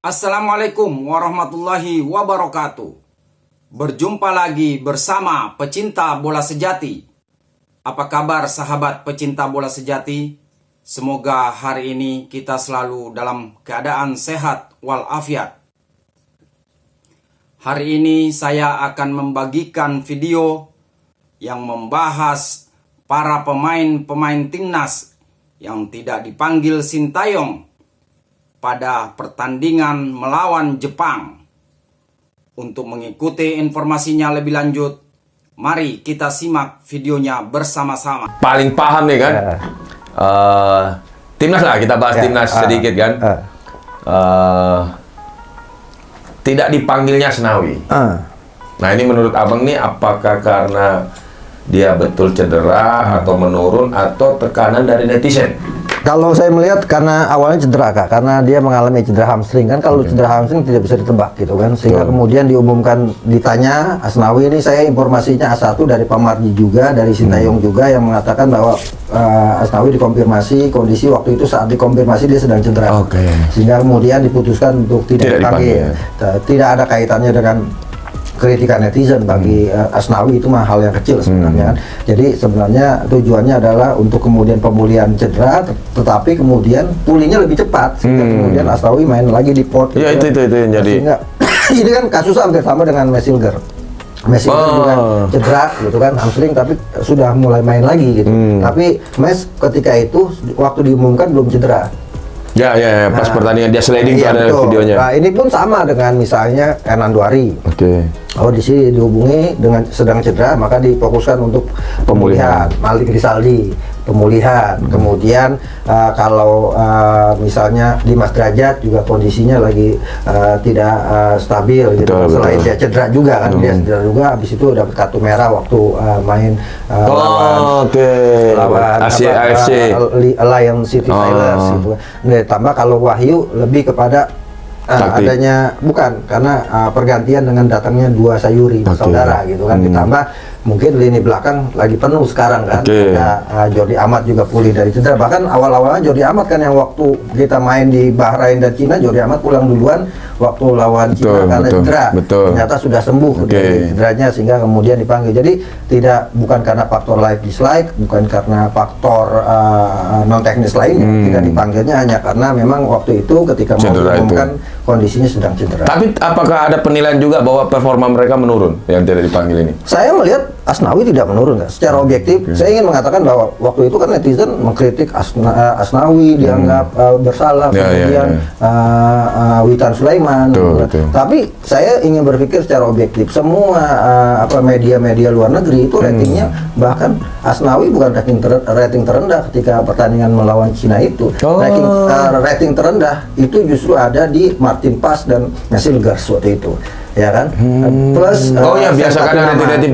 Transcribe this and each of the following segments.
Assalamualaikum warahmatullahi wabarakatuh. Berjumpa lagi bersama pecinta bola sejati. Apa kabar sahabat pecinta bola sejati? Semoga hari ini kita selalu dalam keadaan sehat walafiat. Hari ini saya akan membagikan video yang membahas para pemain-pemain timnas yang tidak dipanggil Sintayong pada pertandingan melawan Jepang. Untuk mengikuti informasinya lebih lanjut, mari kita simak videonya bersama-sama. Paling paham nih kan, timnas lah, kita bahas timnas sedikit kan. Tidak dipanggilnya Asnawi. Nah ini menurut abang nih, apakah karena dia betul cedera atau menurun atau tekanan dari netizen? Kalau saya melihat karena awalnya cedera Kak, karena dia mengalami cedera hamstring kan, kalau cedera hamstring tidak bisa ditebak gitu kan, sehingga kemudian diumumkan, ditanya Asnawi ini, saya informasinya A1 dari Pak Marji juga, dari Sintayong juga yang mengatakan bahwa Asnawi dikonfirmasi kondisi waktu itu saat dikonfirmasi dia sedang cedera, sehingga kemudian diputuskan untuk tidak dipanggil. Tidak ada kaitannya dengan kritikan netizen. Bagi Asnawi itu mah hal yang kecil sebenarnya kan. Jadi sebenarnya tujuannya adalah untuk kemudian pemulihan cedera, tetapi kemudian pulihnya lebih cepat, sehingga kemudian Asnawi main lagi di port. Iya, itu yang jadi. Sehingga, ini kan kasus hampir sama dengan Messilger. Messilger juga cedera gitu kan, hamstring, tapi sudah mulai main lagi gitu. Tapi Mes ketika itu waktu diumumkan belum cedera. Ya, pas pertandingan dia sliding tuh ada videonya. Nah, ini pun sama dengan misalnya Hernando Ari. Oh, di sini dihubungi dengan sedang cedera, maka difokuskan untuk pemulihan. Malik Rizaldi, pemulihan. Kemudian kalau misalnya Dimas Derajat juga kondisinya lagi tidak stabil gitu. Selain dia cedera juga kan, dia cedera juga, habis itu dapat kartu merah waktu main lawan AFC Alliance City Sailors gitu. Nah, tambah kalau Wahyu lebih kepada adanya karena pergantian dengan datangnya dua Sayuri saudara gitu kan, ditambah mungkin lini belakang lagi penuh sekarang kan. Jordi Amat juga pulih dari cedera, bahkan awal-awalnya Jordi Amat kan yang waktu kita main di Bahrain dan Cina, Jordi Amat pulang duluan waktu lawan Cina karena cedera. Ternyata sudah sembuh dari cederanya, sehingga kemudian dipanggil. Jadi bukan karena faktor like dislike, bukan karena faktor non teknis lainnya, tidak dipanggilnya hanya karena memang waktu itu ketika mau diumumkan kondisinya sedang cedera. Tapi apakah ada penilaian juga bahwa performa mereka menurun yang tidak dipanggil ini? Saya melihat Asnawi tidak menurun kan. Secara objektif, saya ingin mengatakan bahwa waktu itu kan netizen mengkritik Asnawi, dianggap bersalah, kemudian Witan Sulaiman. Tapi saya ingin berpikir secara objektif. Semua media-media luar negeri itu ratingnya, bahkan Asnawi bukan rating terendah ketika pertandingan melawan Cina itu. Rating terendah itu justru ada di Martin Paes dan Messilger waktu itu, ya kan? Plus biasa kan rating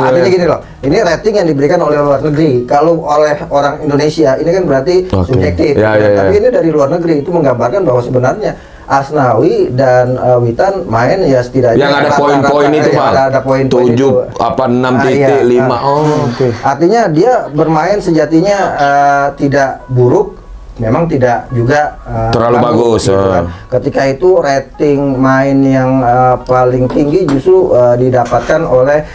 artinya gini loh, ini rating yang diberikan oleh luar negeri. Kalau oleh orang Indonesia ini kan berarti subjektif. Tapi ini dari luar negeri, itu menggambarkan bahwa sebenarnya Asnawi dan Witan main ya setidaknya yang ada poin-poin itu Pak, ada poin 7 apa 6.5. Artinya dia bermain sejatinya tidak buruk, memang tidak juga terlalu bagus gitu kan. Ketika itu rating main yang paling tinggi justru didapatkan oleh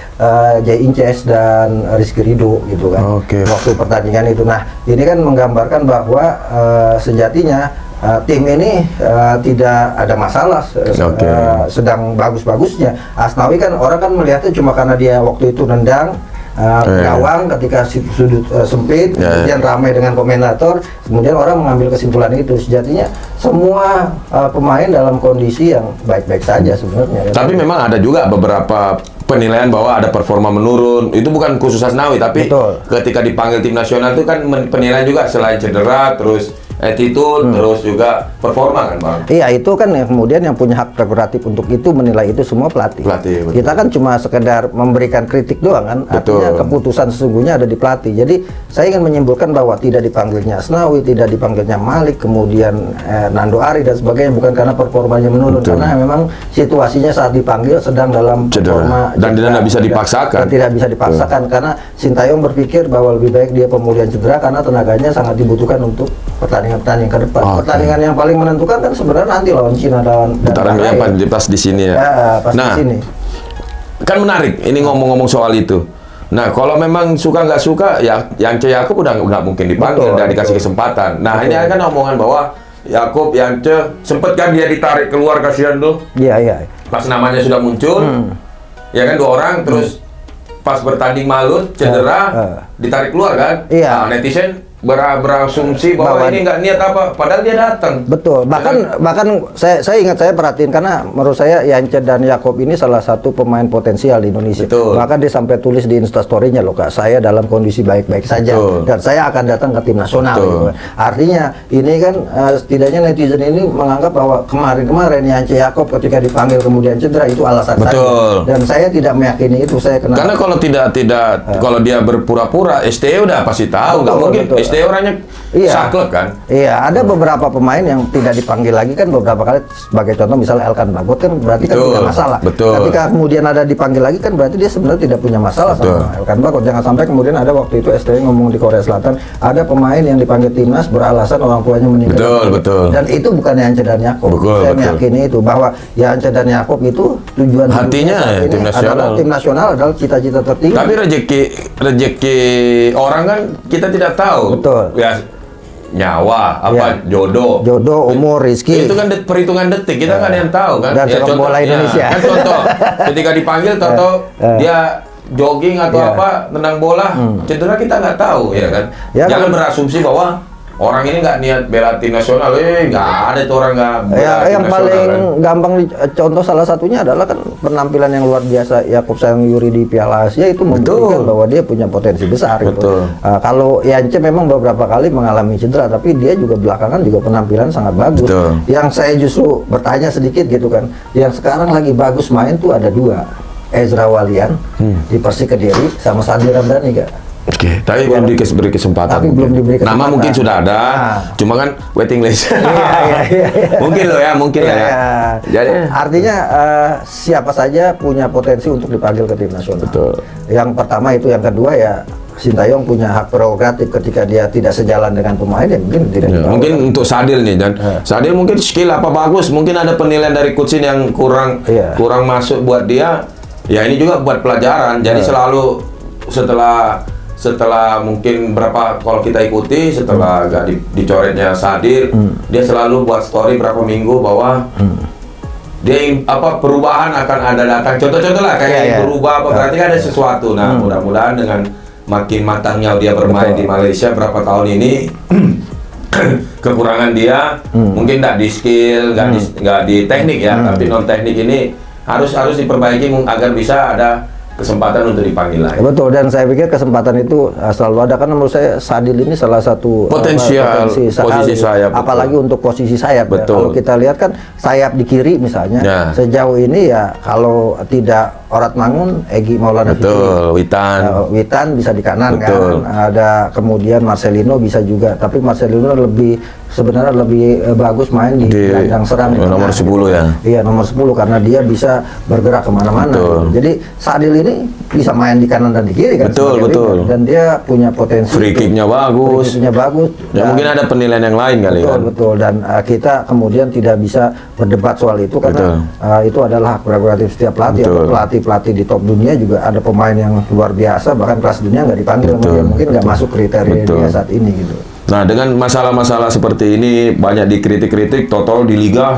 Jai Inces dan Rizky Ridho gitu kan, waktu pertandingan itu. Nah, ini kan menggambarkan bahwa sejatinya tim ini tidak ada masalah, sedang bagus-bagusnya. Asnawi kan orang kan melihatnya cuma karena dia waktu itu nendang gawang ketika sudut sempit, kemudian ramai dengan komentator, kemudian orang mengambil kesimpulan itu. Sejatinya semua pemain dalam kondisi yang baik-baik saja sebenarnya. Tapi memang ada juga beberapa penilaian bahwa ada performa menurun. Itu bukan khusus Asnawi, tapi ketika dipanggil tim nasional itu kan penilaian juga, selain cedera, terus attitude, terus juga performa kan Bang? Iya, itu kan yang kemudian yang punya hak prerogatif untuk itu menilai itu semua pelatih. Kita kan cuma sekedar memberikan kritik doang kan. Artinya keputusan sesungguhnya ada di pelatih. Jadi saya ingin menyimpulkan bahwa tidak dipanggilnya Asnawi, tidak dipanggilnya Malik, kemudian Nando Ari dan sebagainya bukan karena performanya menurun, karena memang situasinya saat dipanggil sedang dalam performa dan tidak bisa dipaksakan. Tidak bisa dipaksakan karena Sintayong berpikir bahwa lebih baik dia pemulihan cedera karena tenaganya sangat dibutuhkan untuk pertandingan pertandingan ke depan. Oke. Pertandingan yang paling menentukan kan sebenarnya nanti lawan Cina dan Putaran Bahrain. apa pas di sini ya. Ya, pas Nah, di sini. kan menarik ini ngomong-ngomong soal itu. Nah, kalau memang suka nggak suka, ya Yance Yakob udah nggak mungkin dipanggil Betul, dan dikasih betul. kesempatan. Nah, Betul. ini kan omongan bahwa Yakob, Yance, sempet kan dia ditarik keluar, kasihan tuh. Iya, iya. Pas namanya sudah muncul, ya kan 2 orang, terus pas bertanding malut, cedera, ditarik keluar kan. Iya. Nah, netizen berasumsi bahwa Bahwa- ini nggak niat apa, padahal dia datang. Betul. Bahkan saya ingat, saya perhatiin karena menurut saya Yance dan Yakob ini salah satu pemain potensial di Indonesia. Betul. Bahkan dia sampai tulis di Instastory-nya loh, Kak, saya dalam kondisi baik-baik saja Betul. dan saya akan datang ke tim nasional. Betul. Gitu. Artinya ini kan setidaknya netizen ini menganggap bahwa kemarin Yance Yakob ketika dipanggil kemudian cedera itu alasan Betul. saja. Dan saya tidak meyakini itu. Saya kenal. Karena kalau tidak kalau dia berpura-pura, STE udah pasti tahu, nggak Betul, mungkin. betul. STE orangnya Iya. saklek kan. Iya, ada beberapa pemain yang tidak dipanggil lagi kan beberapa kali, sebagai contoh misalnya Elkan Bagot kan berarti kan Betul, punya masalah. betul. Ketika kemudian ada dipanggil lagi kan berarti dia sebenarnya tidak punya masalah Betul. sama Elkan Bagot. Jangan sampai kemudian ada waktu itu STI ngomong di Korea Selatan ada pemain yang dipanggil timnas beralasan orang tuanya meninggal. Betul, betul. Dan itu bukan Yance dan Yakob. Betul, Saya betul. meyakini itu bahwa Yance dan Yakob itu tujuan Hatinya hidupnya saat ya, ini tim nasional. adalah tim nasional adalah cita-cita tertinggi. Tapi rezeki orang kan kita tidak tahu. Betul. Ya nyawa, apa Ya. jodoh. Jodoh, umur, rezeki. Itu kan perhitungan detik, kita nggak ada yang tahu kan. Dan sepak bola Indonesia. Kan contoh, ketika dipanggil Toto dia jogging atau Ya. apa, tenang bola, cedera kita nggak tahu ya kan. Ya, Jangan kan. berasumsi bahwa orang ini nggak niat bela tim nasional, nggak ada tuh orang nggak bela Ya, tim yang nasional, paling kan. gampang contoh salah satunya adalah kan penampilan yang luar biasa Yakob Sayang Yuri di Piala Asia itu membuktikan bahwa dia punya potensi besar gitu. Betul. Kalau Yance memang beberapa kali mengalami cedera, tapi dia juga belakangan juga penampilan sangat bagus. Betul. Yang saya justru bertanya sedikit gitu kan, yang sekarang lagi bagus main tuh ada 2, Ezra Walian di Persik Kediri sama Sandi Ramdhani, Kak. Oke, tapi belum diberi kesempatan. Tapi belum diberi Nama kesempatan. mungkin sudah ada, Nah. cuma kan waiting list. Iya. Mungkin loh ya, mungkin lah ya. Iya. Jadi Artinya siapa saja punya potensi untuk dipanggil ke tim nasional. Betul. Yang pertama itu, yang kedua ya Sintayong punya hak prerogatif ketika dia tidak sejalan dengan pemain ya mungkin tidak. ya, dibawa. mungkin untuk Sadil nih, dan Sadil mungkin skill apa bagus, mungkin ada penilaian dari coach yang kurang Iya. kurang masuk buat dia. Ya ini juga buat pelajaran. Jadi selalu setelah mungkin berapa kalau kita ikuti setelah agak dicoretnya Sadir, dia selalu buat story berapa minggu bahwa dia apa perubahan akan ada datang. Contoh-contoh lah kayak Iya. berubah apa berarti kan ada sesuatu. Nah, mudah-mudahan dengan makin matangnya dia bermain Betul. di Malaysia berapa tahun ini kekurangan dia mungkin nggak di skill, nggak di teknik ya, tapi non teknik ini harus diperbaiki agar bisa ada kesempatan untuk dipanggil lagi. Betul, dan saya pikir kesempatan itu selalu ada karena menurut saya Sadil ini salah satu Potensial potensi posisi sekali. sayap, betul. Apalagi untuk posisi sayap. Ya. Betul. Kalau kita lihat kan sayap di kiri misalnya, Ya. sejauh ini ya kalau tidak Orat Mangun, Egy Maulana Fikri. Betul, Witan. Witan bisa di kanan Betul. kan, ada kemudian Marcelino bisa juga, tapi Marcelino sebenarnya lebih bagus main di gelandang serang nomor 10 ya. Iya, nomor 10 karena dia bisa bergerak kemana-mana. Betul. Gitu. Jadi Sadil ini bisa main di kanan dan di kiri kan. Betul, sebagai betul. winger. Dan dia punya potensi. Free kick-nya bagus. Free kick-nya bagus. Ya Dan- mungkin ada penilaian yang lain kali Betul, kan. betul. Dan kita kemudian tidak bisa berdebat soal itu karena itu adalah hak prerogatif setiap pelatih. Betul. Atau pelatih di top dunia juga ada pemain yang luar biasa, bahkan kelas dunia nggak dipanggil sama Betul, dia. Mungkin nggak masuk kriteria Betul. dia saat ini gitu. Nah, dengan masalah-masalah seperti ini banyak dikritik-kritik, total di liga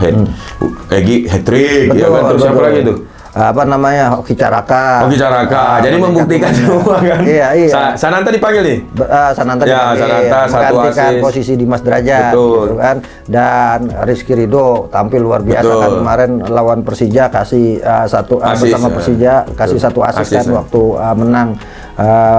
Egy hat-trick ya kan, terus siapa lagi tuh? Apa namanya, Hoki Caraka. Hoki Caraka. Jadi membuktikan semua kan. Iya, iya. Sananta dipanggil nih. Sananta Ya, dipanggil, Sananta satu menggantikan assist. posisi Dimas Derajat Betul. gitu kan. Dan Rizky Ridho tampil luar biasa Betul. kan kemarin lawan Persija, kasih satu Assist, bersama ya. Persija kasih Betul. satu assist Assist, kan ya. waktu menang,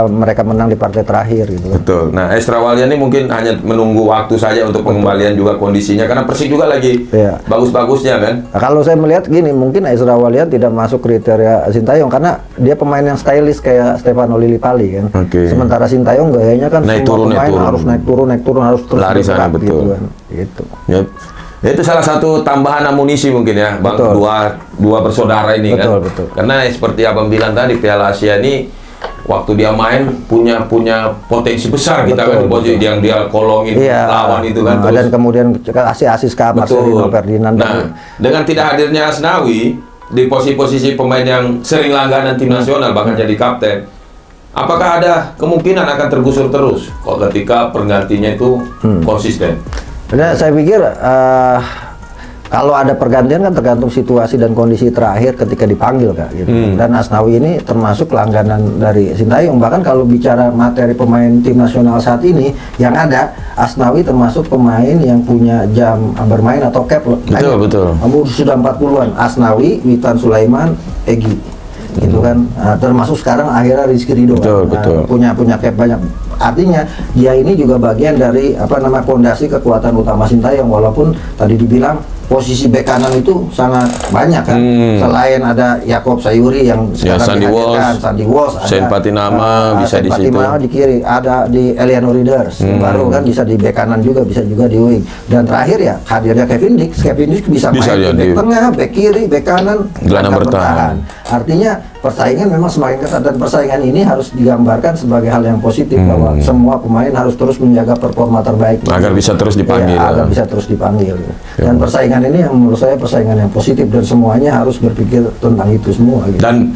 mereka menang di partai terakhir gitu kan. Betul. Nah, Ezra Walian ini mungkin hanya menunggu waktu saja untuk pengembalian juga kondisinya karena Persik juga lagi Iya. bagus-bagusnya kan. Nah, kalau saya melihat gini, mungkin Ezra Walian tidak masuk kriteria Sintayong karena dia pemain yang stylish kayak Stefano Lillipali kan. Oke. Sementara Sintayong gayanya kan Naik semua turun, naik pemain turun. harus naik turun harus terus Lari sana, bergerak betul. gitu kan. Gitu. Ya, itu salah satu tambahan amunisi mungkin ya, Bang. Betul. Dua bersaudara ini Betul, kan. betul. Karena seperti Abang bilang tadi, Piala Asia ini waktu dia main punya potensi besar kita kan di posisi yang dia kolongin lawan itu kan. Dan kemudian kasih asis ke Marcelino Ferdinand. Nah, dengan tidak hadirnya Asnawi di posisi pemain yang sering langganan tim nasional bahkan jadi kapten, apakah ada kemungkinan akan tergusur terus kok ketika penggantinya itu konsisten? Nah, saya pikir kalau ada pergantian kan tergantung situasi dan kondisi terakhir ketika dipanggil Kak gitu. Dan Asnawi ini termasuk langganan dari Sintayong. Bahkan kalau bicara materi pemain tim nasional saat ini yang ada, Asnawi termasuk pemain yang punya jam bermain atau cap. Betul. Sudah 40-an. Asnawi, Witan Sulaiman, Egy gitu kan. Termasuk sekarang akhirnya Rizky Ridho punya cap banyak. Artinya dia ini juga bagian dari fondasi kekuatan utama Sintayong, walaupun tadi dibilang posisi bek kanan itu sangat banyak kan. Selain ada Yakob Sayuri yang sekarang dihadirkan, Sandy Walsh, Sen Patinama bisa di situ. Di kiri, ada di Eliano Readers baru kan bisa di bek kanan juga, bisa juga di wing. Dan terakhir ya hadirnya Kevin Dix bisa main di bek tengah, bek kiri, bek kanan, gelandang bertahan. Artinya persaingan memang semakin ketat, dan persaingan ini harus digambarkan sebagai hal yang positif bahwa semua pemain harus terus menjaga performa terbaik agar bisa terus dipanggil. Agar bisa terus dipanggil. Dan persaingan ini yang menurut saya persaingan yang positif, dan semuanya harus berpikir tentang itu semua gitu. Dan